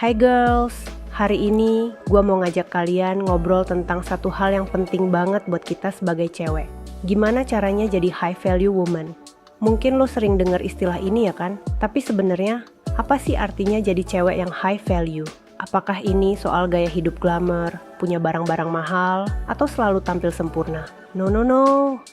Hai girls, hari ini gue mau ngajak kalian ngobrol tentang satu hal yang penting banget buat kita sebagai cewek. Gimana caranya jadi high value woman? Mungkin lo sering dengar istilah ini ya kan? Tapi sebenarnya apa sih artinya jadi cewek yang high value? Apakah ini soal gaya hidup glamour, punya barang-barang mahal, atau selalu tampil sempurna? No.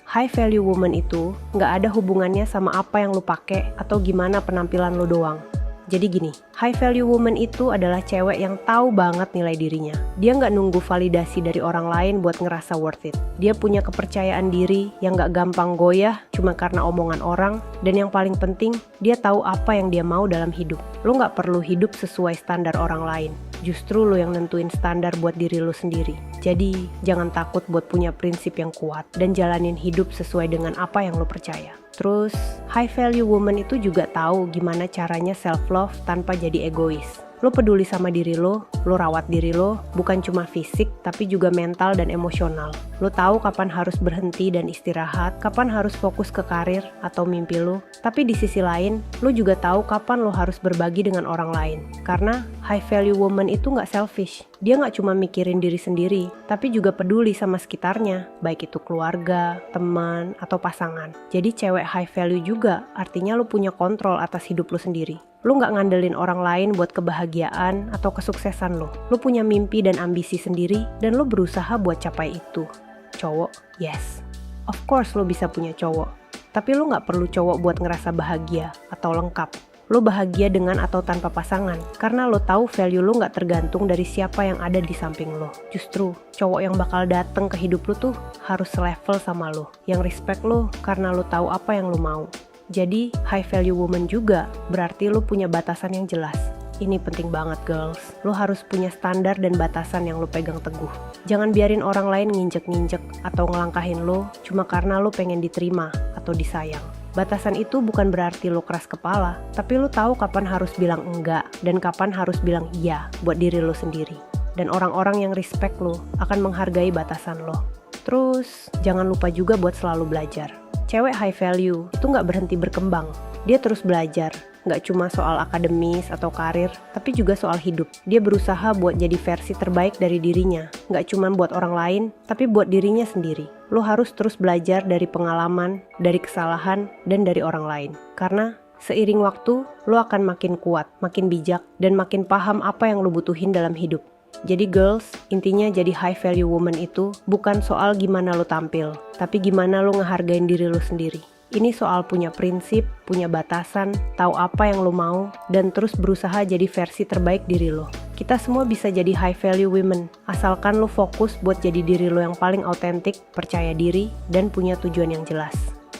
High value woman itu nggak ada hubungannya sama apa yang lo pakai atau gimana penampilan lo doang. Jadi gini, high value woman itu adalah cewek yang tahu banget nilai dirinya. Dia nggak nunggu validasi dari orang lain buat ngerasa worth it. Dia punya kepercayaan diri yang nggak gampang goyah cuma karena omongan orang. Dan yang paling penting, dia tahu apa yang dia mau dalam hidup. Lo nggak perlu hidup sesuai standar orang lain. Justru lo yang nentuin standar buat diri lo sendiri. Jadi, jangan takut buat punya prinsip yang kuat dan jalanin hidup sesuai dengan apa yang lo percaya. Terus, high value woman itu juga tahu gimana caranya self-love tanpa jadi egois. Lo peduli sama diri lo rawat diri lo, bukan cuma fisik tapi juga mental dan emosional. Lo tahu kapan harus berhenti dan istirahat, kapan harus fokus ke karir atau mimpi lo. Tapi di sisi lain, lo juga tahu kapan lo harus berbagi dengan orang lain. Karena high value woman itu nggak selfish. Dia nggak cuma mikirin diri sendiri, tapi juga peduli sama sekitarnya, baik itu keluarga, teman, atau pasangan. Jadi cewek high value juga, artinya lo punya kontrol atas hidup lo sendiri. Lo nggak ngandelin orang lain buat kebahagiaan atau kesuksesan lo. Lo punya mimpi dan ambisi sendiri, dan lo berusaha buat capai itu. Cowok, yes. Of course lo bisa punya cowok. Tapi lo nggak perlu cowok buat ngerasa bahagia atau lengkap. Lo bahagia dengan atau tanpa pasangan, karena lo tahu value lo nggak tergantung dari siapa yang ada di samping lo. Justru, cowok yang bakal dateng ke hidup lo tuh harus selevel sama lo, yang respect lo karena lo tahu apa yang lo mau. Jadi, high value woman juga berarti lo punya batasan yang jelas. Ini penting banget girls, lo harus punya standar dan batasan yang lo pegang teguh. Jangan biarin orang lain nginjek-nginjek atau ngelangkahin lo cuma karena lo pengen diterima atau disayang. Batasan itu bukan berarti lo keras kepala, tapi lo tahu kapan harus bilang enggak dan kapan harus bilang iya buat diri lo sendiri. Dan orang-orang yang respect lo akan menghargai batasan lo. Terus, jangan lupa juga buat selalu belajar. Cewek high value itu nggak berhenti berkembang. Dia terus belajar, nggak cuma soal akademis atau karir, tapi juga soal hidup. Dia berusaha buat jadi versi terbaik dari dirinya, nggak cuma buat orang lain, tapi buat dirinya sendiri. Lo harus terus belajar dari pengalaman, dari kesalahan, dan dari orang lain. Karena seiring waktu, lo akan makin kuat, makin bijak, dan makin paham apa yang lo butuhin dalam hidup. Jadi girls, intinya jadi high value woman itu bukan soal gimana lo tampil, tapi gimana lo ngehargain diri lo sendiri. Ini soal punya prinsip, punya batasan, tahu apa yang lo mau, dan terus berusaha jadi versi terbaik diri lo. Kita semua bisa jadi high value women, asalkan lo fokus buat jadi diri lo yang paling autentik, percaya diri, dan punya tujuan yang jelas.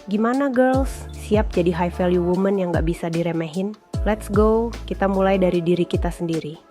Gimana girls? Siap jadi high value woman yang gak bisa diremehin? Let's go, kita mulai dari diri kita sendiri.